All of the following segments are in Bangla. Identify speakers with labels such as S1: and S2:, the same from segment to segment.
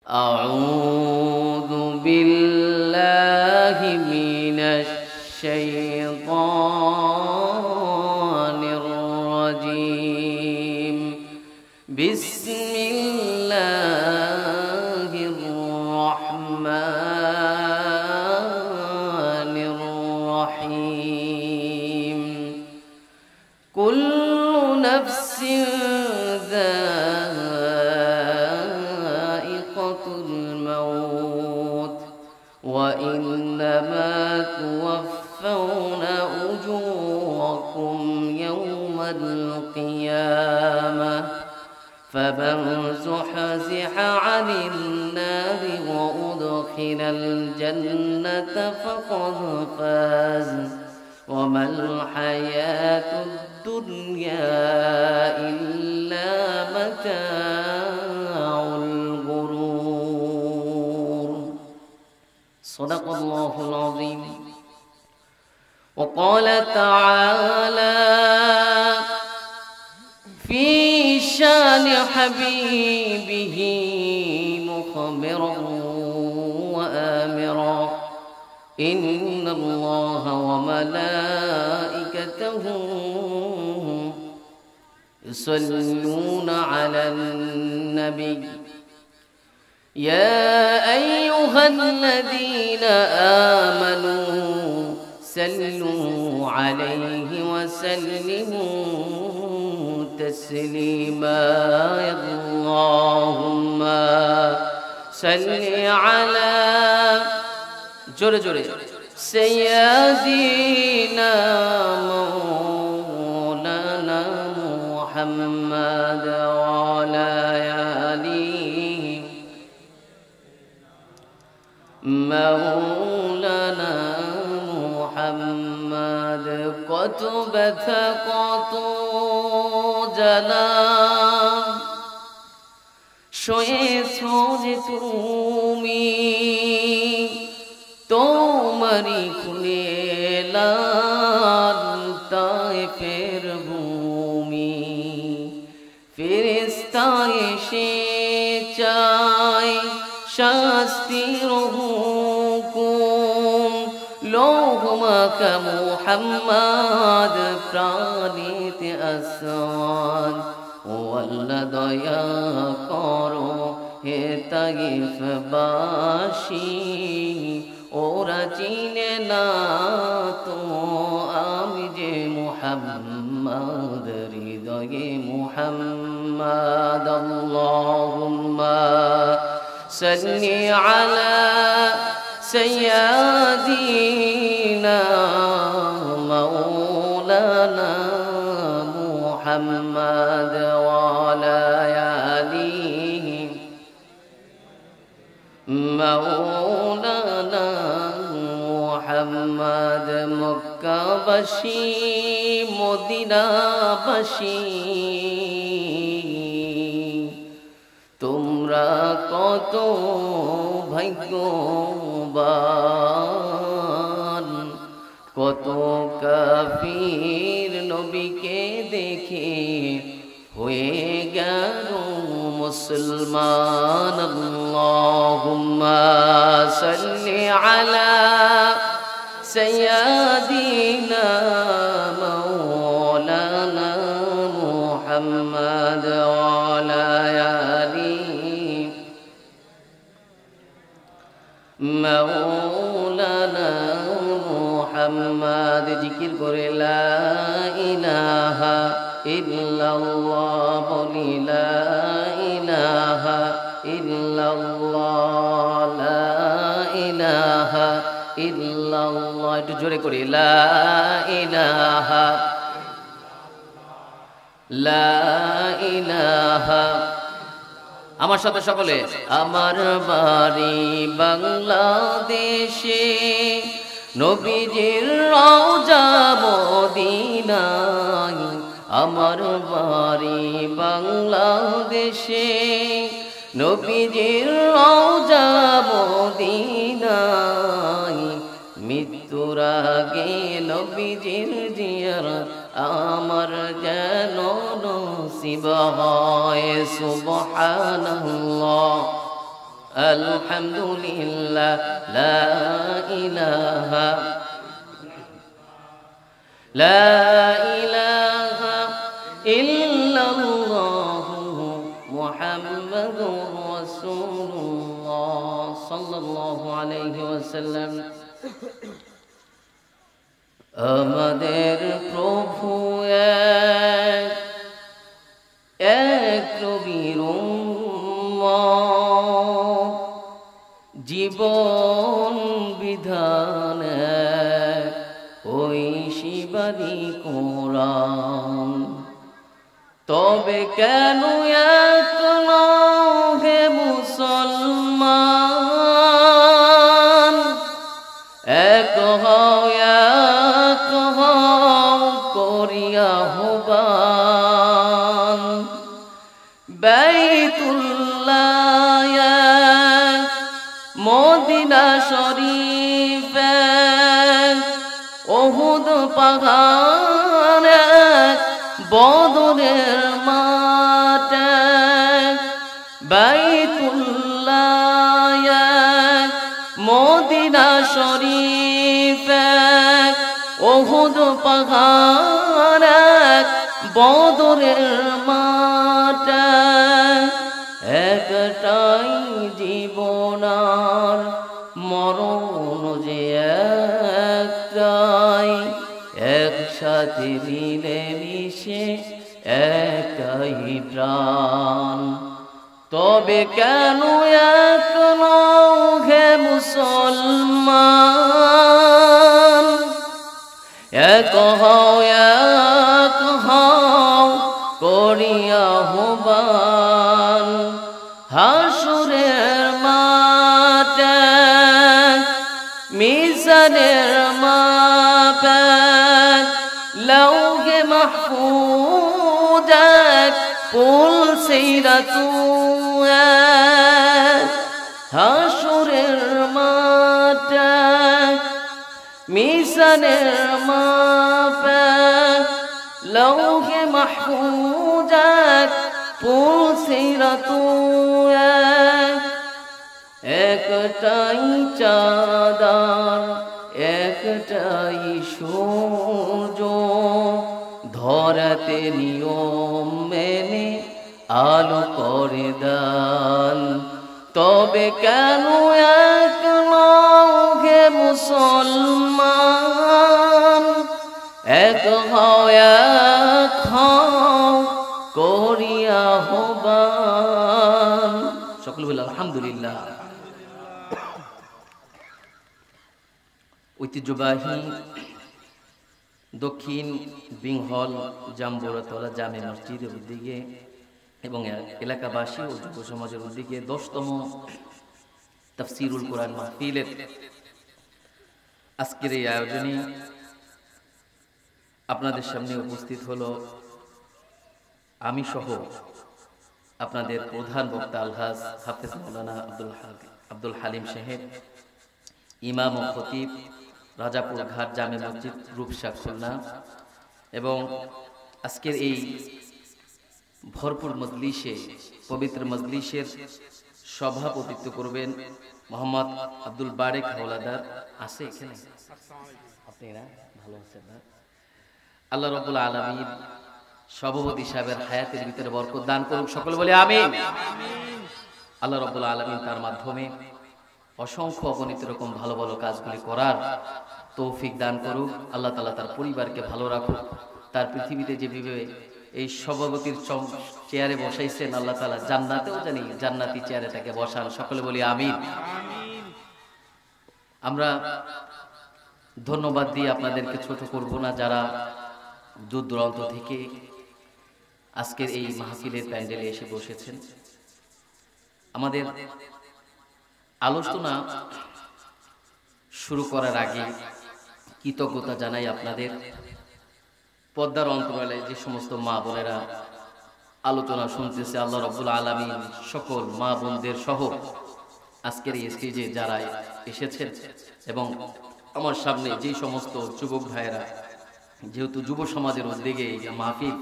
S1: أعوذ بالله من الشيطان الرجيم. بسم الله الرحمن الرحيم. كل نفس ذائقة الموت وإنما توفون أجوركم يوم القيامة فمن زحزح عن النار وأدخل الجنة فقد فاز وما الحياة الدنيا إلا متاع الغرور. صدق الله العظيم. وقال تعالى في شان حبيبه مخبرا وآمرا إن الله وملائكته يصلون على النبي يا أيها الذين آمنوا صلوا عليه وسلموا تسليما. اللهم صل على জোরে জোরে سيدنا مولانا محمد وعلى آله مولانا محمد কত ব্যথা কত জ্বালা সয়েছ যে তুমি তোমারি খুলে তায়েফের ভূমি ফেরেশতা এসে চায় শাস্তির হুকুম লৌহ মাখা মুহাম্মদ প্রাণীতে আসওয়াদ ও আল্লাহ দয়া করো হে তায়েফবাসী ওরা চিনে না তো আমি যে মুহাম্মদ হৃদয়ে মুহাম্মদ। আল্লাহুম্মা সাল্লি আলা সাইয়্যিদিনা মাওলানা মুহাম্মদ ওয়া আলা আলিহি মাওলানা মুহাম্মদ। মক্কাবাসী মদিনাবাসী তোমরা কত ভাগ্যবান কত কাফির নবীকে দেখে হয়ে গেল মুসলমান। আল্লাহুম্মা সাল্লি আলা সাইয়্যিদিনা মাওলানা মুহাম্মদ ওয়া আলা আলিহি মাওলানা মুহাম্মদ। জিকির করে লা ইলাহা ইল্লাল্লাহ বলি লা ইলাহা ইল্লাল্লাহ লা ইলাহা ইল্লাল্লাহ। একটু জোরে করি লা ইলাহা লা ইলাহা। আমার সাথে সকলে আমার বাড়ি বাংলাদেশে নবীজির রওজা মদিনায় আমার বাড়ি বাংলাদেশে নবীজির রওজা মদিনায় মৃত্যুর আগে নবীজির জিয়ারত আমার যেন নসিব হয়। সুবহানাল্লাহ আলহামদুলিল্লাহ লা ইলাহা ইল্লাল্লাহু মুহাম্মাদুর রাসূলুল্লাহ সাল্লাল্লাহু আলাইহি ওয়াসাল্লাম। আমাদের প্রভু এক নবীর উম্মত, জীবন বিধান ওই শিবানী কোরআন। তবে কেন এক হে মুসলমান, এক হও করিয়া আহ্বান। বাইতুল্লাহ মদিনা শরীফ উহুদ পাহাড় বদরের মাঠ। বাইতুল্লাহ মদিনা শরীফ উহুদ পাহাড় বদরের মাঠ। একটাই জীবনার মরণ যে একটাই, একসাথে মিলে মিশে একটাই প্রাণ। তবে কেন এক হে মুসলমান, এক হও করিয়া আহ্বান। হাসুরের মাঠে মিজানের মাপে লৌহে মাহফুজ পুল সিরাতু। হাসুরের মাঠে মিজানের মাপে লৌহে মাহফুজ পুল সিরাতু। একটাই চাঁদার একটাই সূর্য, ধরাতে নিয়ম মেনে আলো করে দান। তবে কেন এক হে মুসলমান, এক হও করিয়া আহ্বান। সকল বলে আলহামদুলিল্লাহ। ঐতিহ্যবাহী দক্ষিণ বিংহল জাম্বুরাতলা জামে মসজিদের উদ্যোগে এবং এলাকাবাসী ও যুব সমাজের উদ্যোগে 10তম তাফসীরুল কোরআন মাহফিলের আজকের এই আয়োজনে আপনাদের সামনে উপস্থিত হলো আমি সহ আপনাদের প্রধান বক্তা আলহাজ হাফেজ মাওলানা আব্দুল হালিম সাহেব, ইমাম ও খতিব রাজাপুর ঘাট জামে মসজিদ রূপসা খুলনা। এবং আজকের এই ভরপুর মজলিসে পবিত্র মজলিসের সভাপতিত্ব করবেন মোহাম্মদ আব্দুল বারেক হাওলাদার। আছে এখানে? আপনারা ভালো আছেন না? আল্লাহ রাব্বুল আলামিন সভাপতি সাহেবের হায়াতের ভিতরে বরকত দান করুক, সকল বলে আমিন। আল্লাহ রাব্বুল আলামিন তার মাধ্যমে অসংখ্য অগণিত রকম ভালো ভালো কাজগুলি করার তৌফিক দান করুক। আল্লাহ তাআলা তার পরিবারকে ভালো রাখুক। তার পৃথিবীতে যেভাবে এই সভাপতির চেয়ারে বসাইছেন, আল্লাহ তাআলা জান্নাতেও জানি জান্নাতি চেয়ারে তাকে বসান, সকলে বলি আমিন। আমরা ধন্যবাদ দিয়ে আপনাদেরকে ছোট করব না, যারা দূর দূরান্ত থেকে আজকের এই মাহফিলের প্যান্ডেলে এসে বসেছেন। আমাদের আলোচনা শুরু করার আগে কৃতজ্ঞতা জানাই আপনাদের। পর্দার অন্তরালে যে সমস্ত মা বোনেরা আলোচনা শুনতেছে, আল্লাহ রাব্বুল আলামিন সকল মা বোনদের সহ আজকের এই স্টেজে যারা এসেছেন এবং আমার সামনে যে সমস্ত যুবক ভাইয়েরা, যেহেতু যুব সমাজের উদ্যোগে এই মাহফিল,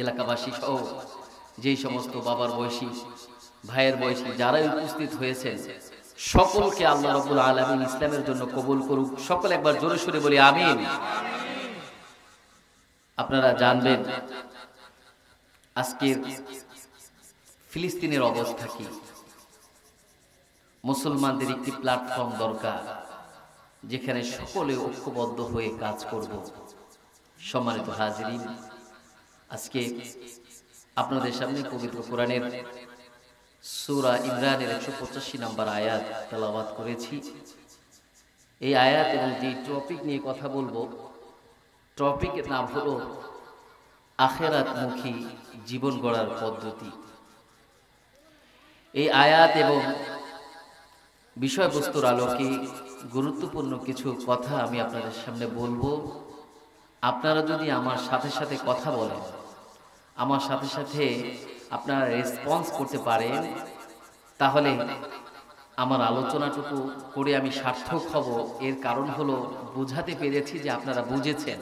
S1: এলাকাবাসী সহ যেই সমস্ত বাবার বয়সী ভাইয়ের বয়সী যারাই উপস্থিত হয়েছেন সকলকে আল্লাহ রাব্বুল আলামিন ইসলামের জন্য কবুল করুক। সকলে একবার জোরে সোরে বলি আমিন। আপনারা জানবেন আজকের ফিলিস্তিনের অবস্থা কি। মুসলমানদের একটি প্ল্যাটফর্ম দরকার যেখানে সকলে ঐক্যবদ্ধ হয়ে কাজ করব। সম্মানিত হাজিরিন, আজকে আপনাদের সামনে পবিত্র কোরআনের সূরা ইমরানের 185 নম্বর আয়াত তেলাওয়াত করেছি। এই আয়াত এবং যে টপিক নিয়ে কথা বলবো, টপিকের নাম হলো আখিরাতমুখী জীবন গড়ার পদ্ধতি। এই আয়াত এবং বিষয়বস্তুর আলোকে গুরুত্বপূর্ণ কিছু কথা আমি আপনাদের সামনে বলবো। আপনারা যদি আমার সাথে সাথে কথা বলেন, আমার সাথে সাথে আপনারা রেসপন্স করতে পারেন, তাহলে আমার আলোচনাটুকু করে আমি সার্থক হব। এর কারণ হলো বোঝাতে পেরেছি যে আপনারা বুঝেছেন।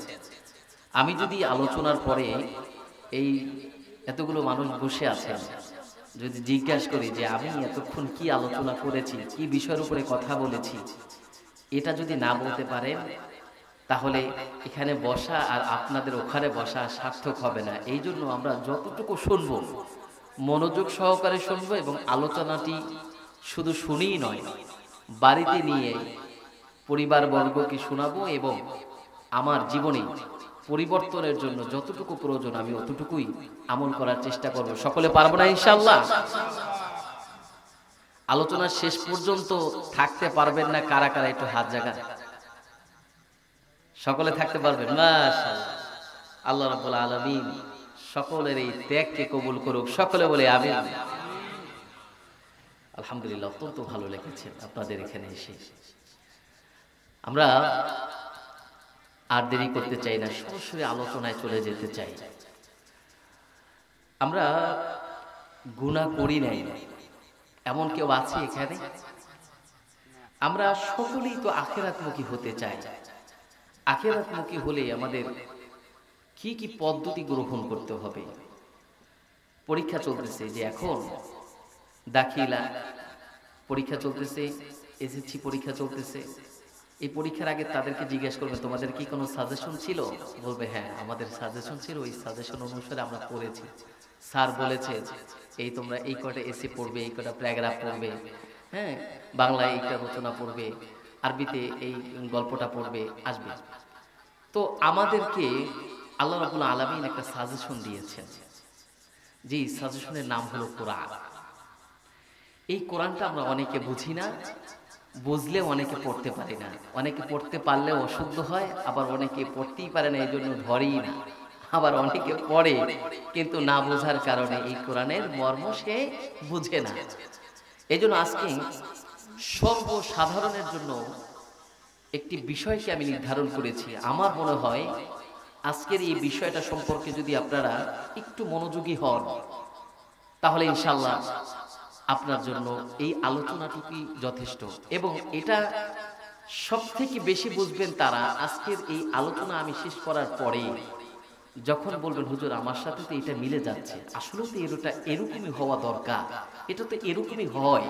S1: আমি যদি আলোচনার পরে এই এতগুলো মানুষ বসে আছেন যদি জিজ্ঞাসা করি যে আমি এতক্ষণ কি আলোচনা করেছি, কি বিষয়ের উপরে কথা বলেছি, এটা যদি না বলতে পারেন তাহলে এখানে বসা আর আপনাদের ওখানে বসা সার্থক হবে না। এই জন্য আমরা যতটুকু শুনবো মনোযোগ সহকারে শুনবো এবং আলোচনাটি শুধু শুনিই নয়, বাড়িতে নিয়ে পরিবারবর্গকে শোনাবো এবং আমার জীবনে পরিবর্তনের জন্য যতটুকু প্রয়োজন আমি অতটুকুই আমল করার চেষ্টা করব। সকলে পারবো না ইনশাআল্লাহ? আলোচনার শেষ পর্যন্ত থাকতে পারবেন না কারা কারা একটু হাত জাগান। সকলে থাকতে পারবেন? মাশাআল্লাহ। আল্লাহ রাব্বুল আলামিন সকলের এই ত্যাগকে কবুল করুক। সকলে বলে আমিন। আলহামদুলিল্লাহ, অত্যন্ত ভালো লেগেছে আপনাদের এখানে এসে। আমরা আর দেরি করতে চাই না, সরাসরি আলোচনায় চলে যেতে চাই। আমরা গুনাহ করি নাই এমন কেউ আছে এখানে? আমরা সকলেই তো আখিরাতমুখী হতে চাই। আখিরাতমুখী হলে আমাদের কি কি পদ্ধতি গ্রহণ করতে হবে? পরীক্ষা চলতেছে, যে এখন দাখিলা পরীক্ষা চলতেছে, এসএসসি পরীক্ষা চলতেছে। এই পরীক্ষার আগে তাদেরকে জিজ্ঞেস করবে তোমাদের কি কোনো সাজেশন ছিল? বলবে হ্যাঁ আমাদের সাজেশন ছিল, ওই সাজেশন অনুসারে আমরা পড়েছি। স্যার বলেছে এই তোমরা এই কটা এসে পড়বে, এই কটা প্যারাগ্রাফ পড়বে, হ্যাঁ বাংলায় এইটা রচনা পড়বে, আরবিতে এই গল্পটা পড়বে, আসবে। তো আমাদেরকে আল্লাহ রাব্বুল আলামিন একটা সাজেশন দিয়েছেন, যে সাজেশনের নাম হলো কোরআন। এই কোরআনটা আমরা অনেকে বুঝি না, বুঝলে অনেকে পড়তে পারি না। অনেকে পড়তে পারলেও অশুদ্ধ হয়, আবার অনেকে পড়তেই পারে না এই জন্য ধরেই না। আবার অনেকে পড়ে কিন্তু না বোঝার কারণে এই কোরআনের মর্ম সে বুঝে না। এই জন্য আজকে সর্বসাধারণের জন্য একটি বিষয়কে আমি নির্ধারণ করেছি। আমার মনে হয় আজকের এই বিষয়টা সম্পর্কে যদি আপনারা একটু মনোযোগী হন তাহলে ইনশাআল্লাহ আপনার জন্য এই আলোচনাটুকুই যথেষ্ট। এবং এটা সবথেকে বেশি বুঝবেন তারা আজকের এই আলোচনা আমি শেষ করার পরে, যখন বলবেন হুজুর আমার সাথে তো এটা মিলে যাচ্ছে, আসলে তো এটা এরকমই হওয়া দরকার, এটা তো এরকমই হয়,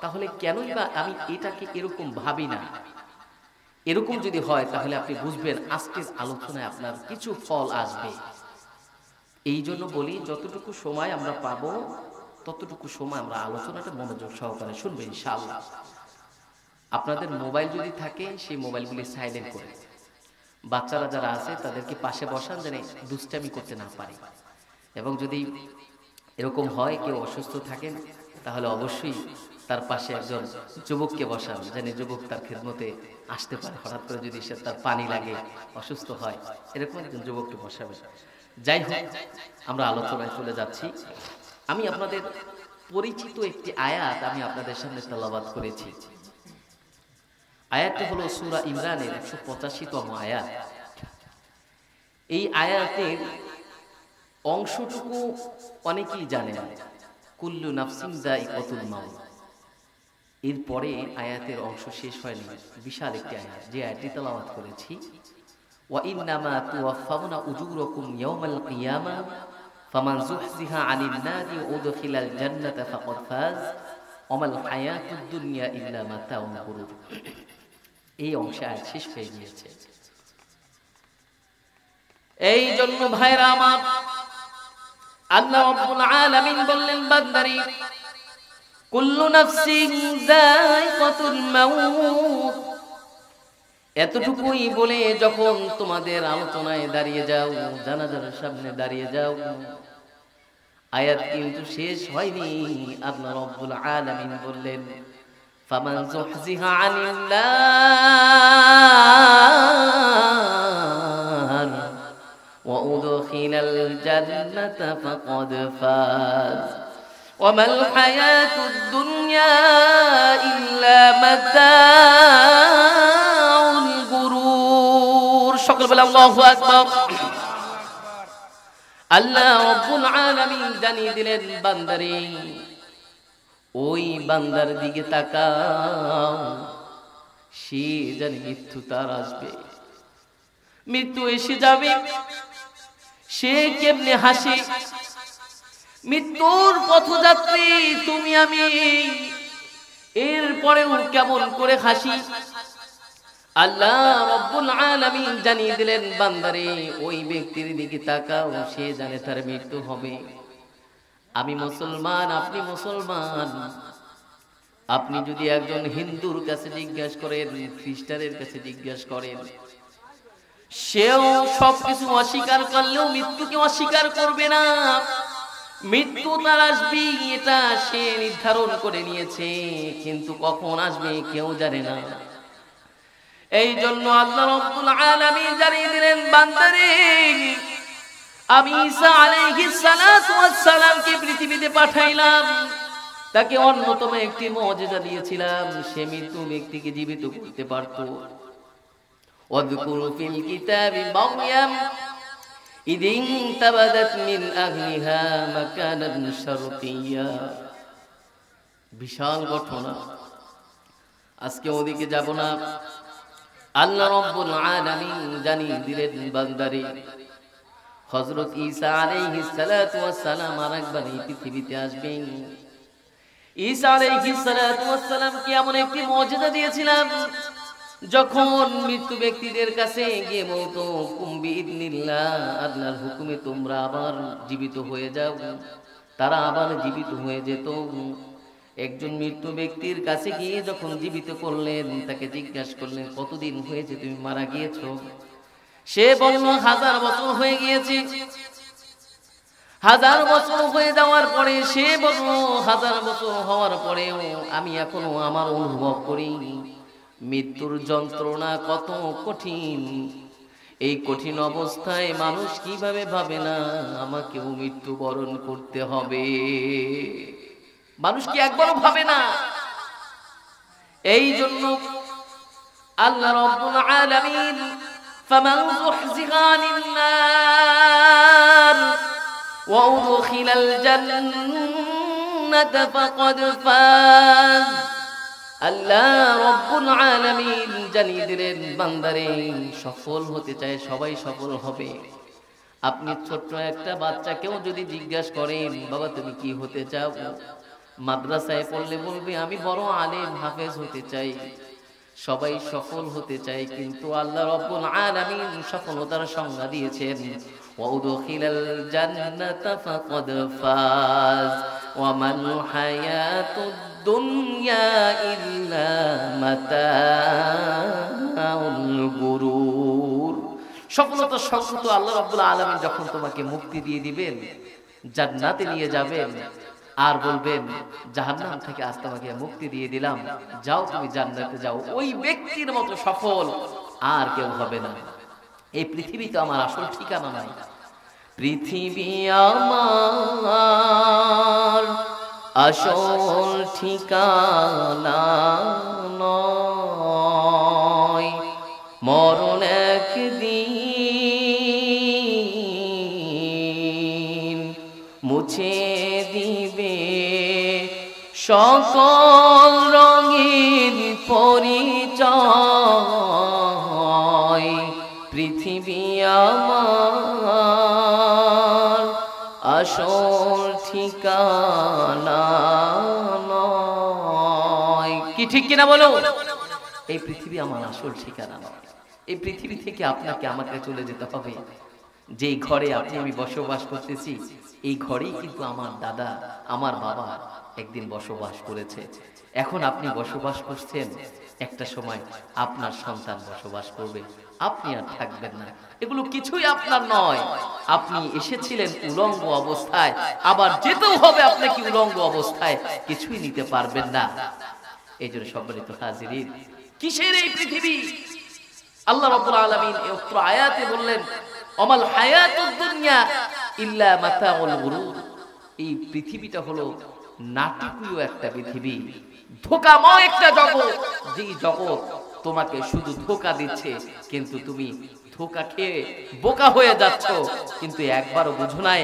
S1: তাহলে কেনই বা আমি এটাকে এরকম ভাবি না। এরকম যদি হয় তাহলে আপনি বুঝবেন আজকের আলোচনায় আপনার কিছু ফল আসবে। এই জন্য বলি যতটুকু সময় আমরা পাবো ততটুকু সময় আমরা আলোচনাটা মনোযোগ সহকারে শুনবেন ইনশাআল্লাহ। আপনাদের মোবাইল যদি থাকে সেই মোবাইলগুলি সাইলেন্ট করে, বাচ্চারা যারা আছে তাদেরকে পাশে বসান যেন দুষ্টামি করতে না পারে। এবং যদি এরকম হয় কেউ অসুস্থ থাকেন তাহলে অবশ্যই তার পাশে একজন যুবককে বসান যেন যুবক তার খেদমতে আসতে পারে। হঠাৎ করে যদি সে তার পানি লাগে, অসুস্থ হয়, এরকম একজন যুবককে বসাবেন। যাই হোক, আমরা আলোচনায় চলে যাচ্ছি। আমি আপনাদের পরিচিত একটি আয়াত আমি আপনাদের সামনে তেলাওয়াত করেছি। আয়াতটি হলো সূরা ইমরানের 185তম আয়াত। এই আয়াতের অংশটুকু অনেকেই জানেন, কুল্লু নাফসিন যায়িকাতুল মাউত। এরপরে আয়াতের অংশ শেষ হয়নি, বিশাল একটি আয়াত, যে আয়াতটি তেলাওয়াত করেছি, ওয়া ইন্নামা তুওয়াফাউনা উজুরাকুম ইয়াওমাল কিয়ামাহ ফামান যুহজিহা আনিন নারি ওয়া উদখিলাল জান্নাতা ফাকাদ ফাজ ওয়া মাল হায়াতুদ দুনিয়া ইল্লা মাতাউল গুরুর। এই অংশে আয়াত শেষ হয়ে গিয়েছে। এই জন্য ভাইরা আমার, আল্লাহ রাব্বুল আলামিন বললেন বান্দারে, কুল্লু নাফসিন যায়িকাতুল মাউত। এতটুকুই বলে যখন তোমাদের আলোচনায় দাঁড়িয়ে যাও, জানাজার সামনে দাঁড়িয়ে যাও, আয়াত কিন্তু শেষ হয়নি। আল্লাহ রাব্বুল আলামিন বললেন, ফামান যুহজিহা আনিন নার ওয়া উদখিলাল জান্নাতা ফাকাদ ফাজ ওয়া মাল হায়াতুদ দুনিয়া ইল্লা মাতাউল গুরুর। সকল বলে আল্লাহু আকবার। আল্লাহ রাব্বুল আলামিন জানিয়ে দিলেন, বান্দারে ওই বান্দার দিকে তাকাও, সে জানে মৃত্যু তার আসবে, মৃত্যু এসে যাবে। সে কেমনে হাসে, মৃত্যুর পথযাত্রী তুমি আমি, এরপরেও কেমন করে হাসি। আল্লাহ রাব্বুল আলামিন জানিয়ে দিলেন, বান্দারে ওই ব্যক্তির দিকে তাকাও, সে জানে তার মৃত্যু হবে। আমি মুসলমান, আপনি মুসলমান। আপনি যদি একজন হিন্দুর কাছে জিজ্ঞাসা করেন, খ্রিস্টানের কাছে জিজ্ঞাসা করেন, সেও সবকিছু অস্বীকার করলেও মৃত্যুকে অস্বীকার করবে না। মৃত্যু তার আসবে, এটা সে নির্ধারণ করে নিয়েছে, কিন্তু কখন আসবে কেউ জানে না। এই জন্য আল্লাহ রাব্বুল আলামিন জানিয়ে দিলেন, বান্দারে আমি ঈসা আলাইহিস সালাতু ওয়াস সালামকে পৃথিবীতে পাঠাইলাম, তাকে অন্যতম একটি মুজিজা দিয়েছিলাম, সে মৃত্যু ব্যক্তিকে জীবিত করতে পারত। ওয়াযকুর ফিল কিতাবি মারইয়াম ইদিন তাবাদাত মিন আহলিহা মাকানান শারকিয়্যা। বিশাল ঘটনা, আজকে ওদিকে যাব না। আল্লাহ রাব্বুল আলামিন জানিয়ে দিলেন, বান্দারে হযরত ঈসা আলাইহিস সালাতু ওয়াস সালাম আরেকবার এই পৃথিবীতে আসবেন। ঈসা আলাইহিস সালাতু ওয়াস সালামকে এমন একটি মুজিজা দিয়েছিলাম, যখন মৃত্যু ব্যক্তিদের কাছে গিয়ে বলতো, কুম বিইذনিল্লাহ, আল্লাহর হুকুমে তোমরা আবার জীবিত হয়ে যাও, তারা আবার জীবিত হয়ে যেত। একজন মৃত্যু ব্যক্তির কাছে গিয়ে যখন জীবিত করলেন, তাকে জিজ্ঞাসা করলেন, কতদিন হয়েছে তুমি মারা গিয়েছো? সে বলল, 1000 বছর হয়ে গিয়েছে। 1000 বছর হয়ে যাওয়ার পরে সে বলল, 1000 বছর হওয়ার পরেও আমি এখনো আমার অনুভব করি মৃত্যুর যন্ত্রণা কত কঠিন। এই কঠিন অবস্থায় মানুষ কিভাবে ভাবে না আমাকেও মৃত্যুবরণ করতে হবে? মানুষ কি একবারও ভাবে না? এই জন্য আল্লাহ রাব্বুল আলামিন ফামান যুহজিহা আনিন নার ওয়া উদখিলাল জান্নাতা ফাকাদ ফাজ। আল্লাহ রাব্বুল আলামিন জানিয়ে দিলেন, বান্দারে সফল হতে চায় সবাই সফল হবে। আপনি ছোট্ট একটা বাচ্চাকেও যদি জিজ্ঞাসা করেন, বাবা তুমি কি হতে চাও? মাদ্রাসায় পড়লে বলবে আমি বড় আলেম হাফেজ হতে চাই। সবাই সফল হতে চায়, কিন্তু আল্লাহ রাব্বুল আলামিন সফলতার সংজ্ঞা দিয়েছেন, ওয়া উদখিলাল জান্নাতা ফাকাদ ফাজ ওয়া মাল হায়াতুদ দুনিয়া ইল্লা মাতাউল গুরুর। সফলতার সংজ্ঞা তো আল্লাহ রাব্বুল আলামিন যখন তোমাকে মুক্তি দিয়ে দিবেন, জান্নাতে নিয়ে যাবেন, আর বলবেন জাহান্নাম থেকে আজ তোমাকে মুক্তি দিয়ে দিলাম, যাও তুমি জান্নাতে যাও, ওই ব্যক্তির মতো সফল আর কেউ হবে না। এই পৃথিবী তো আমার আসল ঠিকানা নাই। পৃথিবী আমার আসল ঠিকানা নয়, মরণ একদিন মুছে দিবে সকল রঙিন পরিচয়। পৃথিবী আমার আসল ঠিকানা নয়। কি ঠিক কিনা বলো? এই পৃথিবী আমার আসল ঠিকানা নয়। এই পৃথিবী থেকে আপনাকে আমাকে চলে যেতে হবে। যেই ঘরে আপনি আমি বসবাস করতেছি, এই ঘরেই কিন্তু আমার দাদা, আমার বাবা একদিন বসবাস করেছে। এখন আপনি বসবাস করছেন, একটা সময় আপনার সন্তান বসবাস করবে, আপনি আর থাকবেন না। এগুলো কিছুই আপনার নয়। আপনি এসেছিলেন উলঙ্গ অবস্থায়, আবার যেতেও হবে আপনাকে উলঙ্গ অবস্থায়, কিছুই নিতে পারবেন না। এই জন্য সম্মানিত হাজিরিন, কিসের এই পৃথিবী? আল্লাহ রাব্বুল আলামিন এই উক্ত আয়াতে বললেন, অমাল হায়াতুদ দুনিয়া ইল্লা মাতাউল গুরুর। এই পৃথিবীটা হলো নাটকীয় একটা পৃথিবী, ধোঁকাময় একটা জগৎ। যেই জগৎ তোমাকে শুধু ধোঁকা দিচ্ছে, কিন্তু তুমি ধোঁকা খেয়ে বোকা হয়ে যাচ্ছ, কিন্তু একবারও বুঝো নাই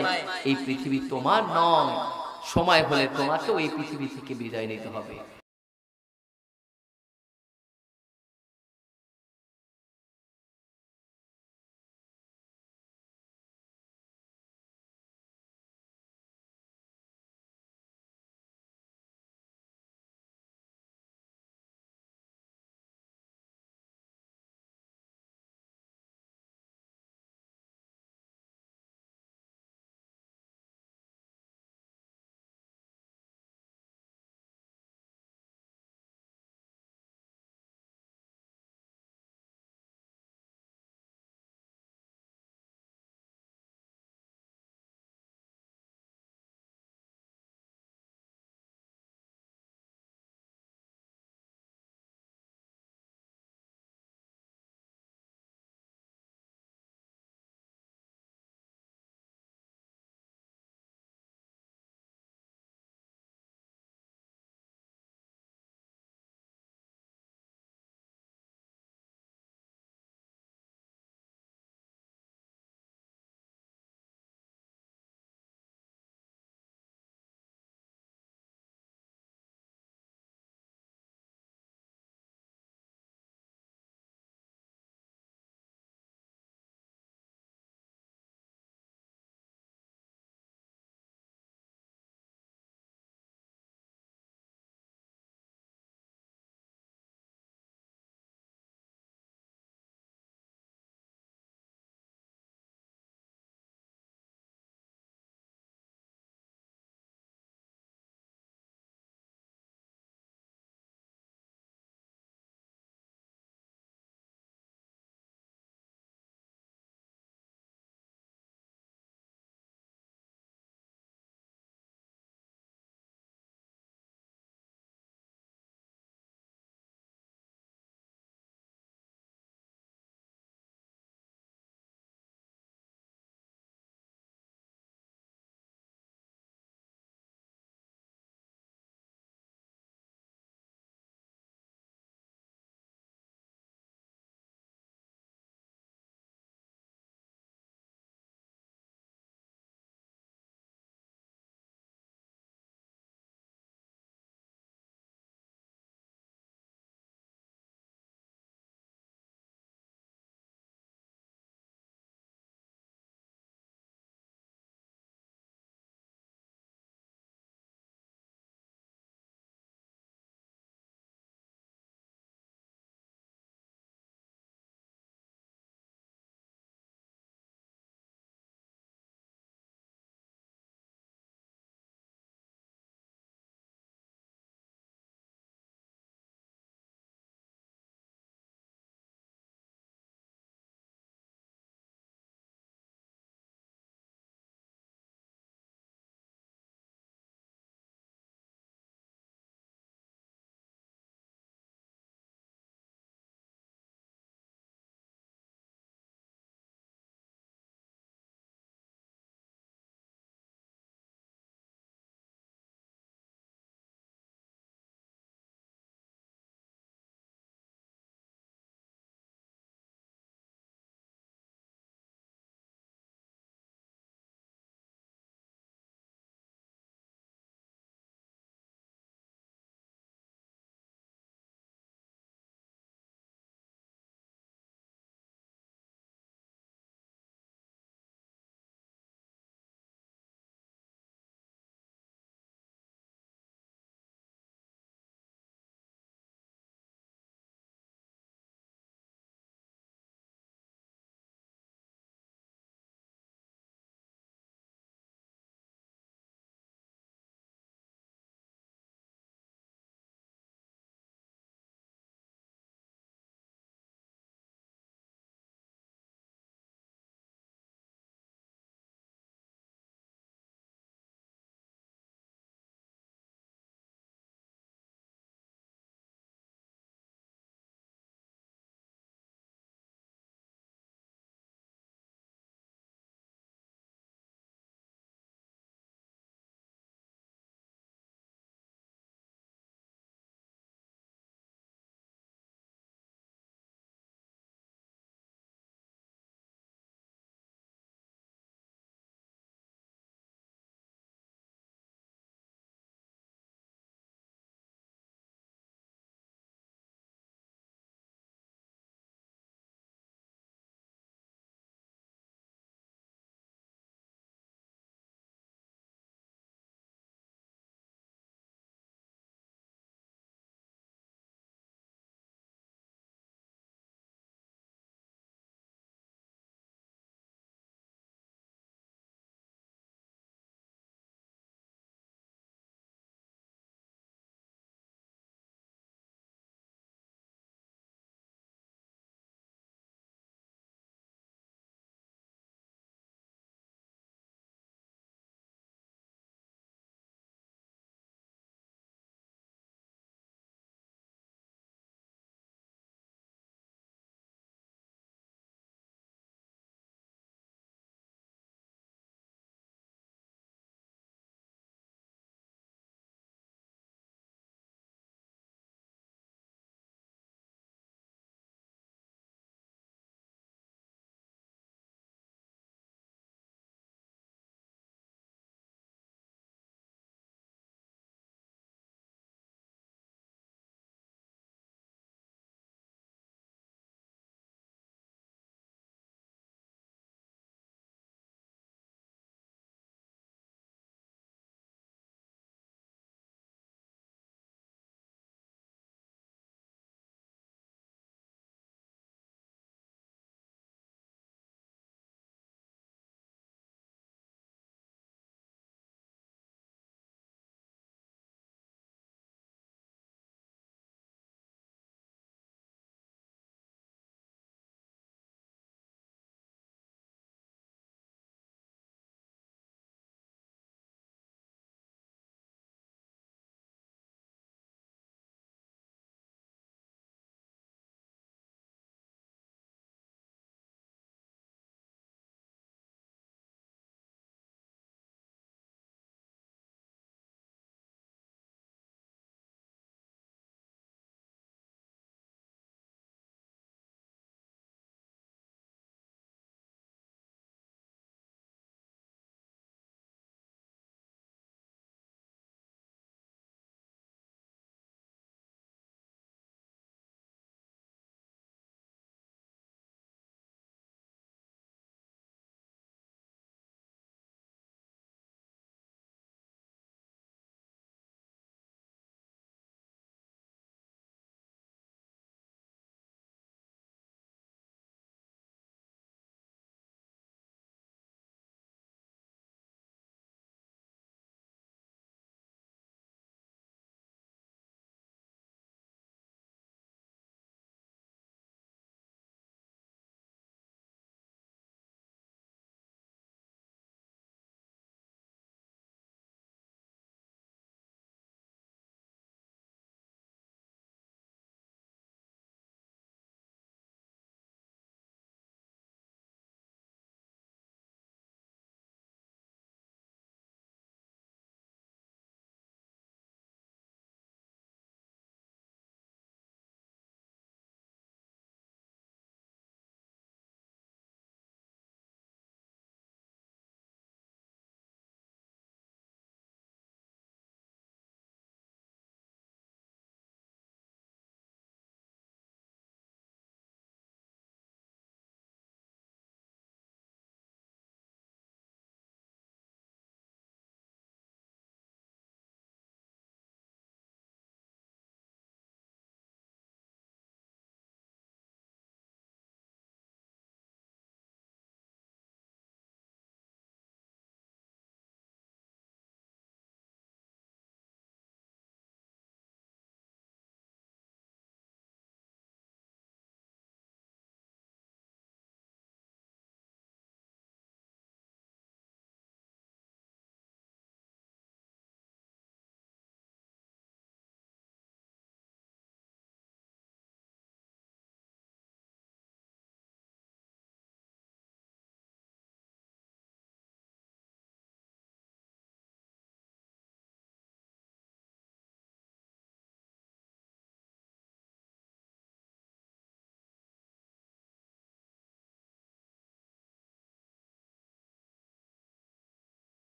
S1: এই পৃথিবী তোমার নয়। সময় হলে তোমাকেও এই পৃথিবী থেকে বিদায় নিতে হবে।